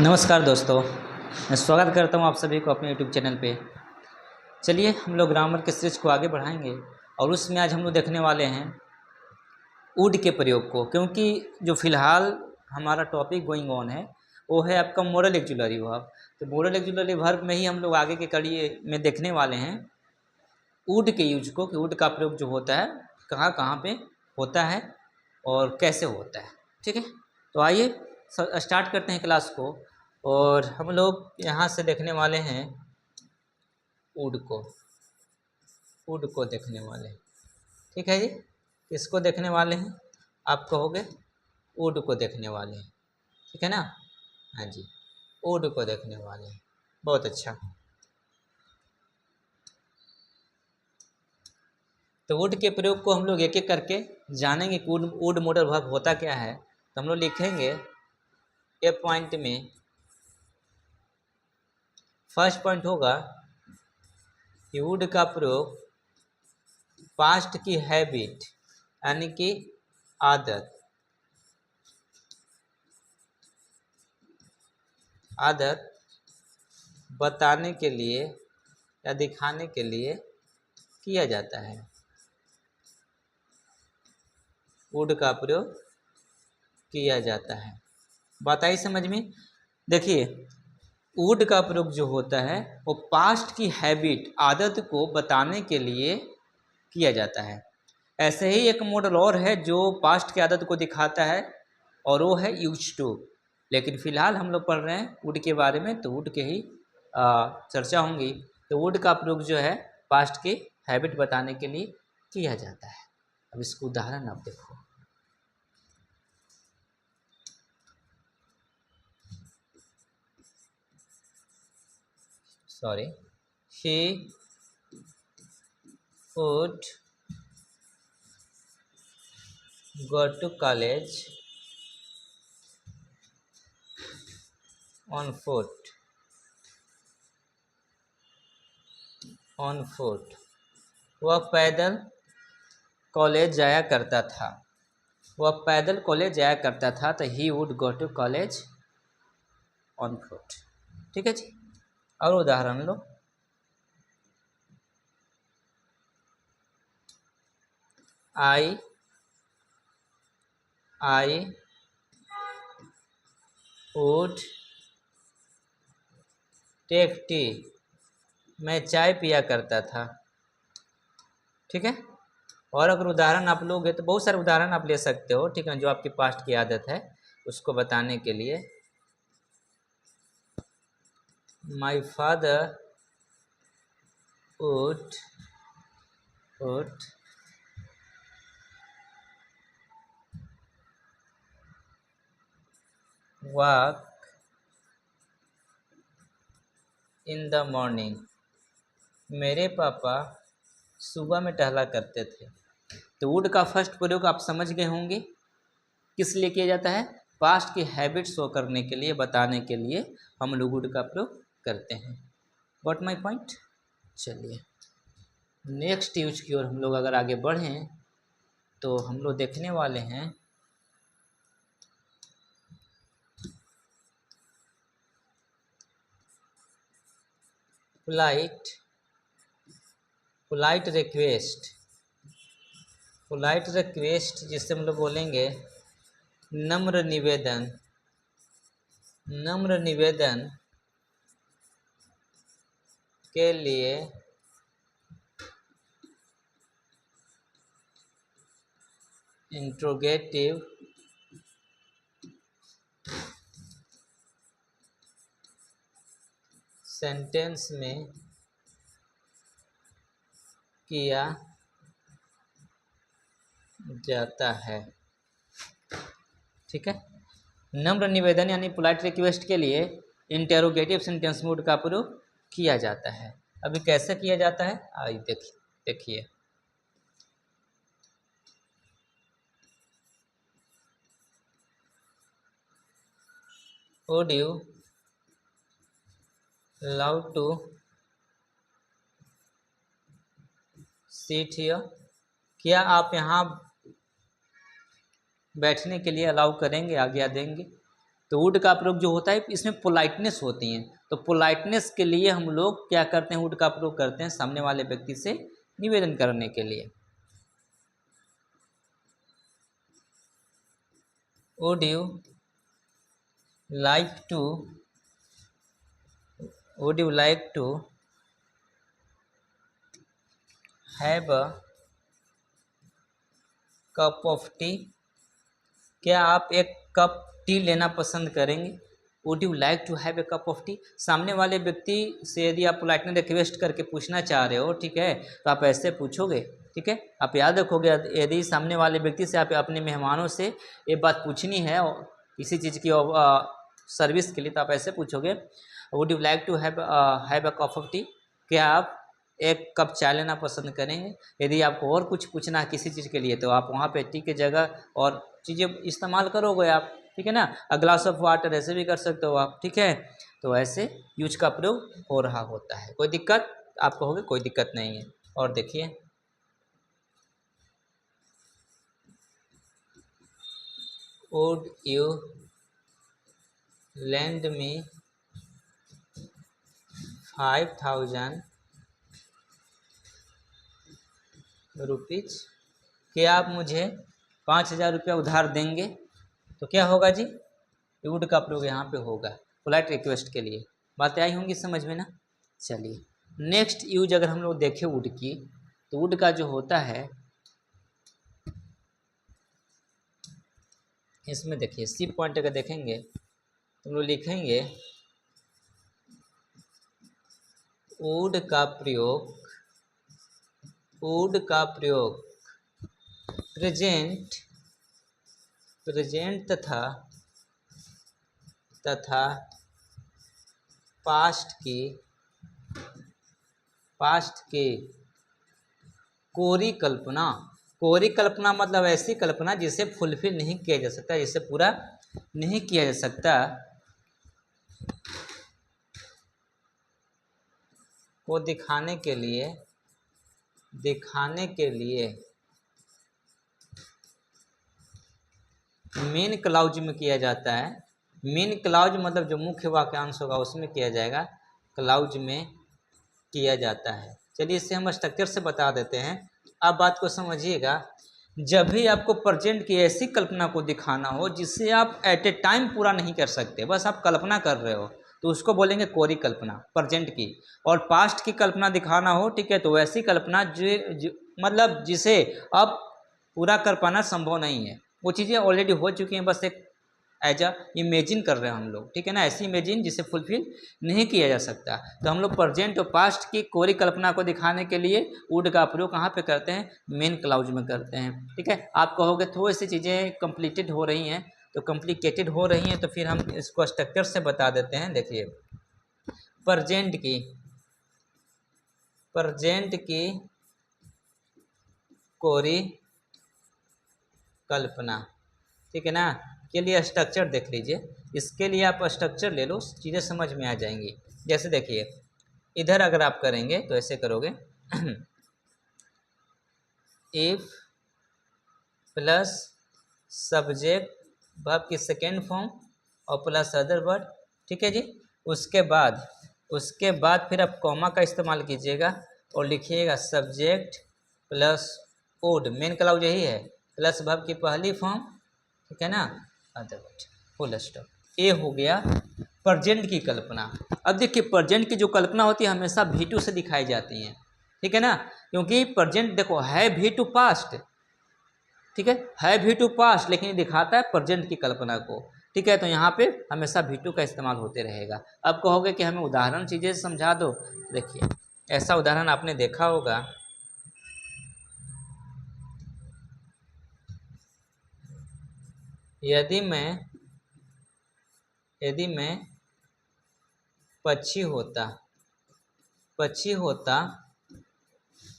नमस्कार दोस्तों। मैं स्वागत करता हूं आप सभी को अपने यूट्यूब चैनल पे। चलिए हम लोग ग्रामर के सीरीज को आगे बढ़ाएंगे और उसमें आज हम लोग देखने वाले हैं वुड के प्रयोग को, क्योंकि जो फिलहाल हमारा टॉपिक गोइंग ऑन है वो है आपका मॉडल ऑक्सिलरी वर्ब। तो मॉडल ऑक्सिलरी वर्ब में ही हम लोग आगे के कड़ी में देखने वाले हैं वुड के यूज को, कि वुड का प्रयोग जो होता है कहाँ कहाँ पे होता है और कैसे होता है। ठीक है, तो आइए स्टार्ट करते हैं क्लास को। और हम लोग यहाँ से देखने वाले हैं वुड को, वुड को देखने वाले हैं। ठीक है जी, किसको देखने वाले हैं? आप कहोगे वुड को देखने वाले हैं, ठीक है ना? हाँ जी, वुड को देखने वाले हैं। बहुत अच्छा। तो वुड के प्रयोग को हम लोग एक एक करके जानेंगे कि वुड मॉडल वर्ब होता क्या है। तो हम लोग लिखेंगे ए पॉइंट में, फर्स्ट पॉइंट होगा कि वुड का प्रयोग पास्ट की हैबिट यानी कि आदत बताने के लिए या दिखाने के लिए किया जाता है। वुड का प्रयोग किया जाता है। बात आई समझ में? देखिए, वुड का प्रयोग जो होता है वो पास्ट की हैबिट आदत को बताने के लिए किया जाता है। ऐसे ही एक मॉडल और है जो पास्ट की आदत को दिखाता है और वो है यूज टू। लेकिन फिलहाल हम लोग पढ़ रहे हैं वुड के बारे में, तो वुड के ही चर्चा होंगी। तो वुड का प्रयोग जो है पास्ट की हैबिट बताने के लिए किया जाता है। अब इसको उदाहरण आप देखो। Sorry, he would go to college on foot. वह पैदल कॉलेज जाया करता था। तो he would go to college on foot. ठीक है जी। और उदाहरण लो। I would take tea. मैं चाय पिया करता था। ठीक है। और अगर उदाहरण आप लोगे तो बहुत सारे उदाहरण आप ले सकते हो, ठीक है, जो आपकी पास्ट की आदत है उसको बताने के लिए। My father would walk in the morning. मेरे पापा सुबह में टहला करते थे। तो वुड का फर्स्ट प्रयोग आप समझ गए होंगे किस लिए किया जाता है? पास्ट की हैबिट शो करने के लिए, बताने के लिए हम लोग वुड का प्रयोग करते हैं। Got my point? चलिए नेक्स्ट यूज की ओर हम लोग अगर आगे बढ़ें तो हम लोग देखने वाले हैं पोलाइट रिक्वेस्ट, जिससे हम लोग बोलेंगे नम्र निवेदन के लिए इंट्रोगेटिव सेंटेंस में किया जाता है। ठीक है। नम्र निवेदन यानी पोलाइट रिक्वेस्ट के लिए इंटेरोगेटिव सेंटेंस में वुड का प्रयोग किया जाता है। अभी कैसे किया जाता है आइए देखिए। Would you love to seat here? क्या आप यहाँ बैठने के लिए अलाउ करेंगे, आज्ञा देंगे? तो वुड का प्रयोग जो होता है इसमें पोलाइटनेस होती है, तो पोलाइटनेस के लिए हम लोग क्या करते हैं, वुड का प्रयोग करते हैं सामने वाले व्यक्ति से निवेदन करने के लिए। Would you like to have a cup of tea, क्या आप एक कप टी लेना पसंद करेंगे। Would you like to have a cup of tea, सामने वाले व्यक्ति से यदि आप पोलाइटली रिक्वेस्ट करके पूछना चाह रहे हो, ठीक है, तो आप ऐसे पूछोगे, ठीक है। आप याद रखोगे, यदि सामने वाले व्यक्ति से आप अपने मेहमानों से ये बात पूछनी है किसी चीज़ की सर्विस के लिए, तो आप ऐसे पूछोगे, would you like to have a cup of tea, क्या आप एक कप चाय लेना पसंद करेंगे। यदि आपको और कुछ पूछना है किसी चीज़ के लिए, तो आप वहाँ पे टी के जगह और चीज़ें इस्तेमाल करोगे आप, ठीक है ना। अ ग्लास ऑफ वाटर ऐसे भी कर सकते हो आप, ठीक है। तो ऐसे यूज का प्रयोग हो रहा होता है। कोई दिक्कत, आप कहोगे कोई दिक्कत नहीं है। और देखिए, would you lend me 5,000 rupees, क्या आप मुझे 5,000 रुपया उधार देंगे। तो क्या होगा जी, वुड का प्रयोग यहाँ पे होगा पोलाइट रिक्वेस्ट के लिए। बातें आई होंगी समझ में ना। चलिए नेक्स्ट यूज अगर हम लोग देखें वुड की, तो वुड का जो होता है इसमें देखिए सी पॉइंट अगर देखेंगे तो हम लोग लिखेंगे वुड का प्रयोग प्रेजेंट तथा पास्ट की कोरी कल्पना मतलब ऐसी कल्पना जिसे फुलफिल नहीं किया जा सकता, जिसे पूरा नहीं किया जा सकता, को दिखाने के लिए मेन क्लाउज में किया जाता है। मेन क्लाउज मतलब जो मुख्य वाक्यांश होगा उसमें किया जाएगा, क्लाउज में किया जाता है। चलिए इसे हम स्ट्रक्चर से बता देते हैं, आप बात को समझिएगा। जब भी आपको प्रेजेंट की ऐसी कल्पना को दिखाना हो जिसे आप एट ए टाइम पूरा नहीं कर सकते, बस आप कल्पना कर रहे हो, तो उसको बोलेंगे कोरी कल्पना प्रेजेंट की। और पास्ट की कल्पना दिखाना हो, ठीक है, तो वैसी कल्पना जो मतलब जिसे अब पूरा कर पाना संभव नहीं है, वो चीज़ें ऑलरेडी हो चुकी हैं, बस एक एज अ इमेजिन कर रहे हैं हम लोग, ठीक है ना। ऐसी इमेजिन जिसे फुलफिल नहीं किया जा सकता। तो हम लोग प्रेजेंट और पास्ट की कोरी कल्पना को दिखाने के लिए वुड का प्रयोग कहाँ पे करते हैं, मेन क्लाउज में करते हैं, ठीक है। आप कहोगे थोड़ी सी चीज़ें कम्प्लीटेड हो रही हैं, तो कॉम्प्लिकेटेड हो रही हैं, तो फिर हम इसको स्ट्रक्चर से बता देते हैं। देखिए प्रेजेंट की कोरी कल्पना, ठीक है ना, के लिए स्ट्रक्चर देख लीजिए। इसके लिए आप स्ट्रक्चर ले लो, चीज़ें समझ में आ जाएंगी। जैसे देखिए इधर अगर आप करेंगे तो ऐसे करोगे इफ प्लस सब्जेक्ट वर्ब की सेकेंड फॉर्म और प्लस अदर वर्ड, ठीक है जी। उसके बाद फिर आप कॉमा का इस्तेमाल कीजिएगा और लिखिएगा subject plus would, main clause यही है, प्लस वर्ब की पहली फॉर्म, ठीक है ना, अदर वर्ड, फुल स्टॉप। ये हो गया प्रेजेंट की कल्पना। अब देखिए प्रेजेंट की जो कल्पना होती है हमेशा V2 से दिखाई जाती हैं, ठीक है ना, क्योंकि प्रेजेंट देखो है V2 पास्ट, ठीक है V2 पास्ट, लेकिन ये दिखाता है प्रेजेंट की कल्पना को, ठीक है। तो यहाँ पे हमेशा V2 का इस्तेमाल होते रहेगा। अब कहोगे कि हमें उदाहरण चीज़ें समझा दो, देखिए ऐसा उदाहरण आपने देखा होगा, यदि मैं पक्षी होता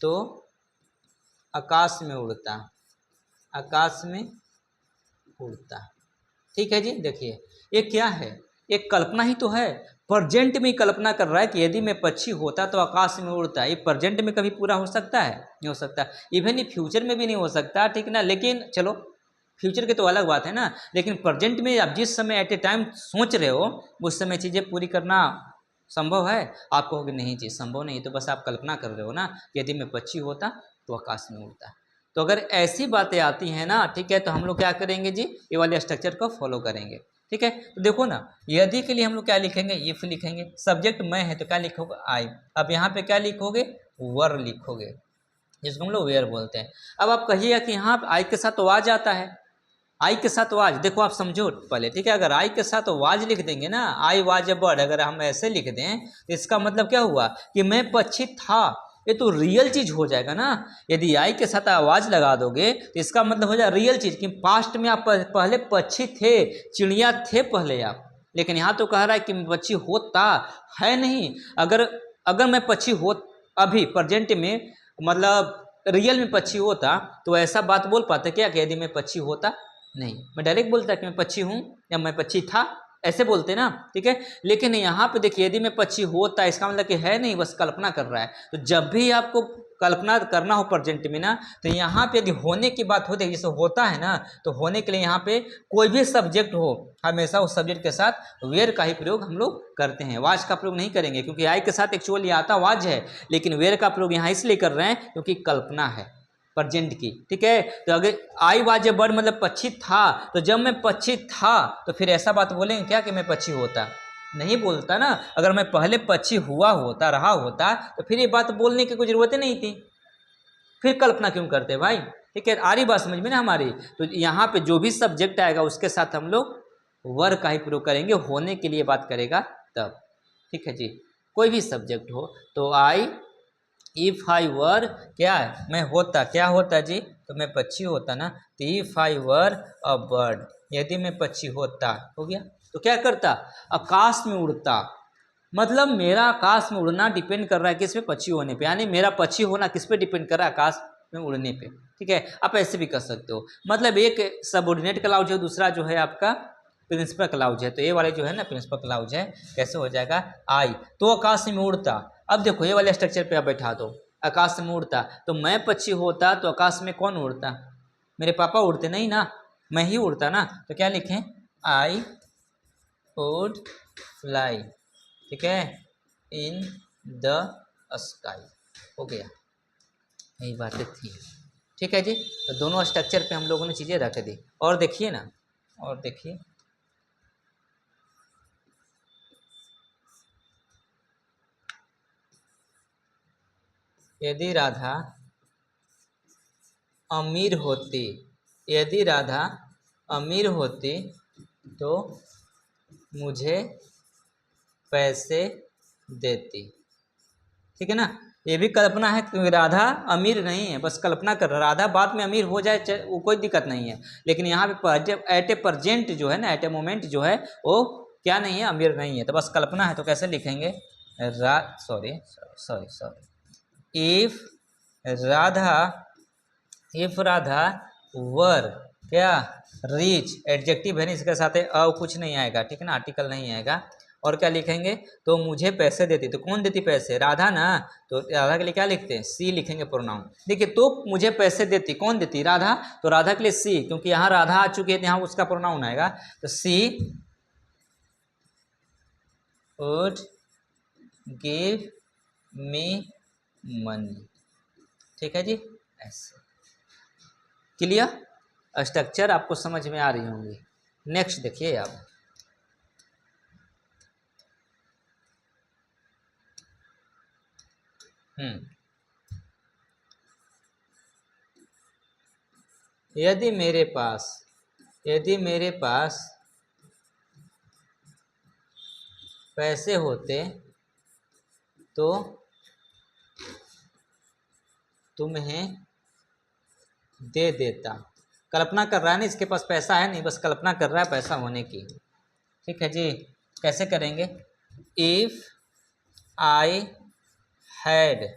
तो आकाश में उड़ता, ठीक है जी। देखिए ये क्या है, एक कल्पना ही तो है, प्रेजेंट में कल्पना कर रहा है कि यदि मैं पक्षी होता तो आकाश में उड़ता। ये प्रेजेंट में कभी पूरा हो सकता है, नहीं हो सकता, इवन ये फ्यूचर में भी नहीं हो सकता, ठीक ना। लेकिन चलो फ्यूचर की तो अलग बात है ना, लेकिन प्रेजेंट में आप जिस समय एट ए टाइम सोच रहे हो उस समय चीज़ें पूरी करना संभव है। आप कहोगे नहीं जी संभव नहीं, तो बस आप कल्पना कर रहे हो ना कि यदि मैं पक्षी होता तो आकाश में उड़ता। तो अगर ऐसी बातें आती हैं ना, ठीक है, तो हम लोग क्या करेंगे जी, ये वाले स्ट्रक्चर को फॉलो करेंगे। ठीक है, तो देखो ना, यदि के लिए हम लोग क्या लिखेंगे, इफ लिखेंगे, सब्जेक्ट मैं है तो क्या लिखोगे, आई। अब यहाँ पे क्या लिखोगे, वर लिखोगे, जिसको हम लोग वेयर बोलते हैं। अब आप कहिएगा कि यहाँ आई के साथ तो वाज आता है, आई के साथ वाज, देखो आप समझो पहले, ठीक है, अगर आई के साथ वाज लिख देंगे ना, आई वाज ए बर्ड, अगर हम ऐसे लिख दें तो इसका मतलब क्या हुआ कि मैं पक्षी था, ये तो रियल चीज हो जाएगा ना। यदि आई के साथ आवाज लगा दोगे तो इसका मतलब हो जाए रियल चीज, कि पास्ट में आप पहले पक्षी थे, चिड़िया थे पहले आप, लेकिन यहाँ तो कह रहा है कि पक्षी होता है नहीं। अगर अगर मैं पक्षी हो अभी प्रेजेंट में, मतलब रियल में पक्षी होता, तो ऐसा बात बोल पाते क्या कि यदि मैं पक्षी होता, नहीं, मैं डायरेक्ट बोलता कि मैं पक्षी हूँ या मैं पक्षी था, ऐसे बोलते ना, ठीक है। लेकिन यहाँ पे देखिए, यदि मैं पक्षी होता, इसका मतलब कि है नहीं, बस कल्पना कर रहा है। तो जब भी आपको कल्पना करना हो प्रेजेंट में ना, तो यहाँ पे यदि होने की बात होती है, जैसे होता है ना, तो होने के लिए यहाँ पे कोई भी सब्जेक्ट हो, हमेशा उस सब्जेक्ट के साथ वेयर का ही प्रयोग हम लोग करते हैं, वाज का प्रयोग नहीं करेंगे, क्योंकि आई के साथ एक्चुअली आता वाज है, लेकिन वेयर का प्रयोग यहाँ इसलिए कर रहे हैं क्योंकि कल्पना है प्रेजेंट की। ठीक है, तो अगर आई वाज ए बर्ड मतलब पक्षी था, तो जब मैं पक्षी था तो फिर ऐसा बात बोलेंगे क्या कि मैं पक्षी होता, नहीं बोलता ना। अगर मैं पहले पक्षी हुआ होता, रहा होता, तो फिर ये बात बोलने की कोई जरूरत ही नहीं थी, फिर कल्पना क्यों करते भाई। ठीक है, आ रही बात समझ में ना हमारी। तो यहाँ पे जो भी सब्जेक्ट आएगा उसके साथ हम लोग वर का ही प्रयोग करेंगे, होने के लिए बात करेगा तब। ठीक है जी, कोई भी सब्जेक्ट हो, तो आई, इफ आई वर, क्या है, मैं होता, क्या होता जी, तो मैं पक्षी होता ना, तो if I were a bird, यदि मैं पक्षी होता, हो गया, तो क्या करता, आकाश में उड़ता। मतलब मेरा आकाश में उड़ना डिपेंड कर रहा है किस पे, पक्षी होने पे, यानी मेरा पक्षी होना किस पे डिपेंड कर रहा है, आकाश में उड़ने पे। ठीक है, आप ऐसे भी कर सकते हो, मतलब एक सबऑर्डिनेट क्लाउज है, दूसरा जो है आपका प्रिंसिपल क्लाउज है, तो ये वाले जो है ना प्रिंसिपल क्लाउज है, कैसे हो जाएगा, आई, तो आकाश में उड़ता। अब देखो ये वाले स्ट्रक्चर पे आप बैठा दो, आकाश में उड़ता, तो मैं पक्षी होता तो आकाश में कौन उड़ता, मेरे पापा उड़ते नहीं ना, मैं ही उड़ता ना, तो क्या लिखें, आई वुड फ्लाई, ठीक है, इन द स्काई, हो गया, यही बातें थी। ठीक है जी, तो दोनों स्ट्रक्चर पे हम लोगों ने चीज़ें रख दी। और देखिए ना, और देखिए, यदि राधा अमीर होती, यदि राधा अमीर होती तो मुझे पैसे देती। ठीक है ना, ये भी कल्पना है, क्योंकि राधा अमीर नहीं है, बस कल्पना कर रहा, राधा बाद में अमीर हो जाए वो कोई दिक्कत नहीं है, लेकिन यहाँ पे एट ए प्रजेंट जो है ना, एट ए मोमेंट जो है वो क्या नहीं है, अमीर नहीं है, तो बस कल्पना है। तो कैसे लिखेंगे, sorry sorry sorry, Radha if Radha were, क्या, रिच, एडजेक्टिव है ना, इसके साथ कुछ नहीं आएगा, ठीक है ना, आर्टिकल नहीं आएगा। और क्या लिखेंगे, तो मुझे पैसे देती, तो कौन देती पैसे, राधा ना, तो राधा के लिए क्या लिखते हैं, सी लिखेंगे प्रोनाउन। देखिए, तो मुझे पैसे देती, कौन देती, राधा, तो राधा के लिए सी, क्योंकि यहाँ राधा आ चुकी है, तो यहाँ उसका प्रोनाउन आएगा, तो सी वुड गिव मी मनी। ठीक है जी, ऐसे क्लियर, स्ट्रक्चर आपको समझ में आ रही होंगी। नेक्स्ट देखिए आप, यदि मेरे पास पैसे होते तो तुम्हें दे देता। कल्पना कर रहा है ना, इसके पास पैसा है नहीं, बस कल्पना कर रहा है पैसा होने की। ठीक है जी, कैसे करेंगे, इफ आई हैड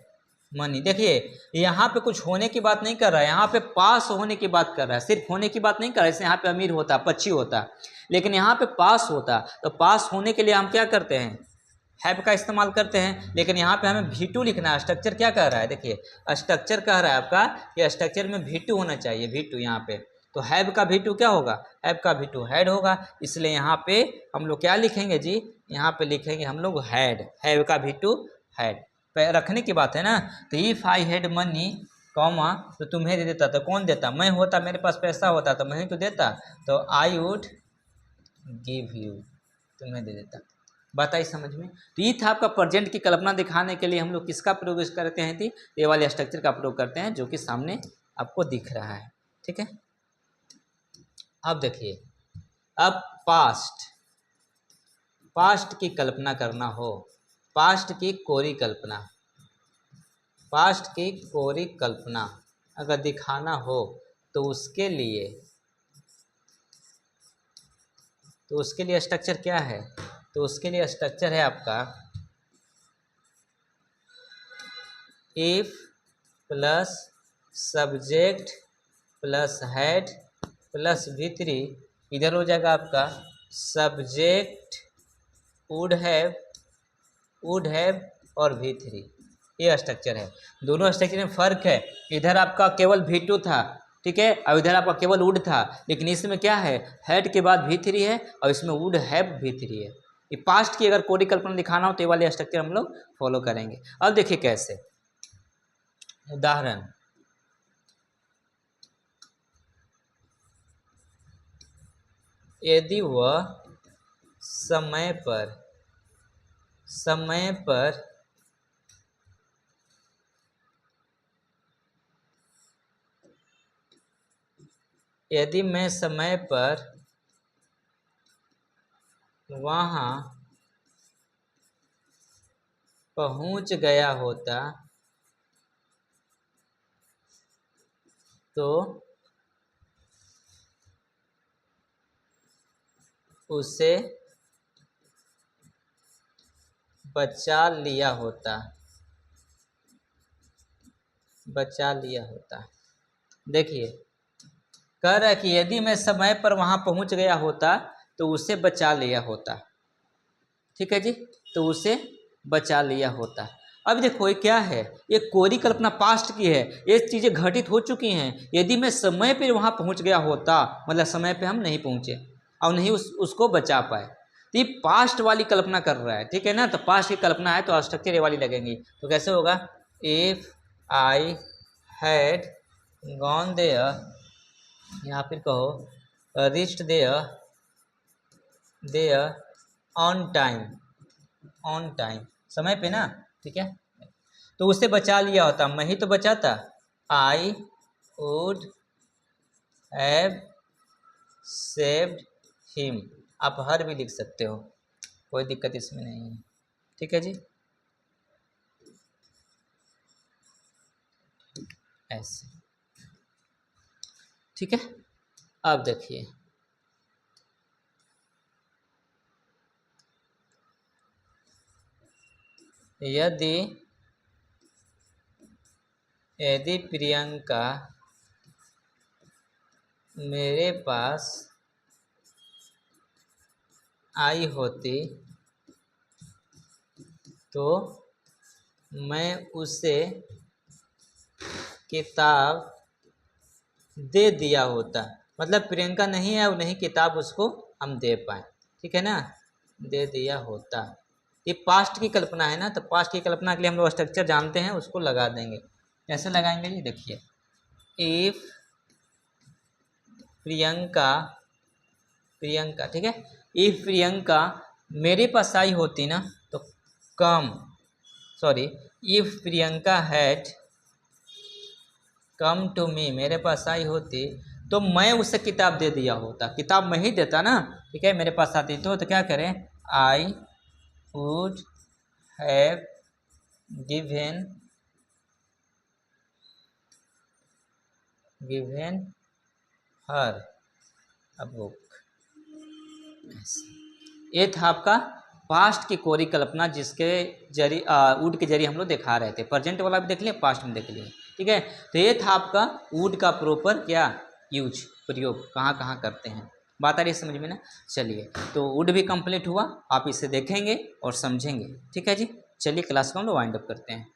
मनी। देखिए यहाँ पे कुछ होने की बात नहीं कर रहा है, यहाँ पे पास होने की बात कर रहा है, सिर्फ होने की बात नहीं कर रहा है। जैसे यहाँ पे अमीर होता, पक्षी होता, लेकिन यहाँ पे पास होता, तो पास होने के लिए हम क्या करते हैं, हैव का इस्तेमाल करते हैं, लेकिन यहाँ पे हमें V2 लिखना है। स्ट्रक्चर क्या कह रहा है, देखिए स्ट्रक्चर कह रहा है आपका कि स्ट्रक्चर में V2 होना चाहिए, V2 यहाँ पे, तो हैव का V2 क्या होगा, हैव का V2 हैड होगा, इसलिए यहाँ पे हम लोग क्या लिखेंगे जी, यहाँ पे लिखेंगे हम लोग हैड, हैव का V2 हैड, रखने की बात है ना। तो if I had money comma, तो तुम्हें दे देता, तो कौन देता, मैं होता, मेरे पास पैसा होता तो मैं ही तो देता, तो आई वुड गिव यू, तुम्हें दे देता। बात आई समझ में। तो ये था आपका प्रेजेंट की कल्पना दिखाने के लिए हम लोग किसका प्रयोग करते हैं थी, ये वाले स्ट्रक्चर का प्रयोग करते हैं जो कि सामने आपको दिख रहा है, ठीक है। अब देखिए, अब पास्ट की कल्पना करना हो, पास्ट की कोरी कल्पना, पास्ट की कोरी कल्पना अगर दिखाना हो तो उसके लिए स्ट्रक्चर क्या है, तो उसके लिए स्ट्रक्चर है आपका if plus subject plus head plus V3, इधर हो जाएगा आपका सब्जेक्ट वुड हैव और V3, ये स्ट्रक्चर है। दोनों स्ट्रक्चर में फ़र्क है, इधर आपका केवल V2 था, ठीक है, और इधर आपका केवल वुड था, लेकिन इसमें क्या है, हेड के बाद V3 है और इसमें वुड हैव V3 है। ये पास्ट की अगर कोडी कल्पना दिखाना हो तो ये वाले स्ट्रक्चर हम लोग फॉलो करेंगे। अब देखिए कैसे, उदाहरण, यदि वह समय पर यदि मैं समय पर वहाँ पहुँच गया होता तो उसे बचा लिया होता। देखिए, कह रहा है कि यदि मैं समय पर वहाँ पहुँच गया होता तो उसे बचा लिया होता, ठीक है जी, तो उसे बचा लिया होता। अब देखो ये क्या है, ये कोरी कल्पना पास्ट की है, ये चीज़ें घटित हो चुकी हैं। यदि मैं समय पर वहाँ पहुँच गया होता, मतलब समय पे हम नहीं पहुँचे और नहीं उसको बचा पाए, तो ये पास्ट वाली कल्पना कर रहा है, ठीक है ना। तो पास्ट की कल्पना है तो स्ट्रक्चर ये वाली लगेंगी। तो कैसे होगा, if I had gone there, या फिर कहो रिच्ड देयर ऑन टाइम, समय पे ना, ठीक है, तो उसे बचा लिया होता, मैं ही तो बचाता, I would have saved him. आप हर भी लिख सकते हो, कोई दिक्कत इसमें नहीं है, ठीक है जी, ऐसे, ठीक है। अब देखिए, यदि प्रियंका मेरे पास आई होती तो मैं उसे किताब दे दिया होता, मतलब प्रियंका नहीं है और नहीं किताब उसको हम दे पाए, ठीक है ना, दे दिया होता। ये पास्ट की कल्पना है ना, तो पास्ट की कल्पना के लिए हम लोग स्ट्रक्चर जानते हैं, उसको लगा देंगे। कैसे लगाएंगे जी, देखिए, इफ प्रियंका, ठीक है, इफ प्रियंका मेरे पास आई होती ना, तो if Priyanka had come to me, मेरे पास आई होती तो मैं उसे किताब दे दिया होता, किताब मैं ही देता ना, ठीक है, मेरे पास आती तो क्या करें, I would have given her a book. ये था आपका पास्ट की कोरी कल्पना, जिसके जरिए वुड के जरिए हम लोग दिखा रहे थे। प्रेजेंट वाला भी देख लिए, पास्ट में देख लिए, ठीक है। तो ये था आपका वुड का प्रॉपर क्या यूज, प्रयोग कहाँ कहाँ करते हैं, बात आ रही है समझ में ना। चलिए, तो वुड भी कंप्लीट हुआ, आप इसे देखेंगे और समझेंगे, ठीक है जी। चलिए, क्लास को हम लोग वाइंड अप करते हैं।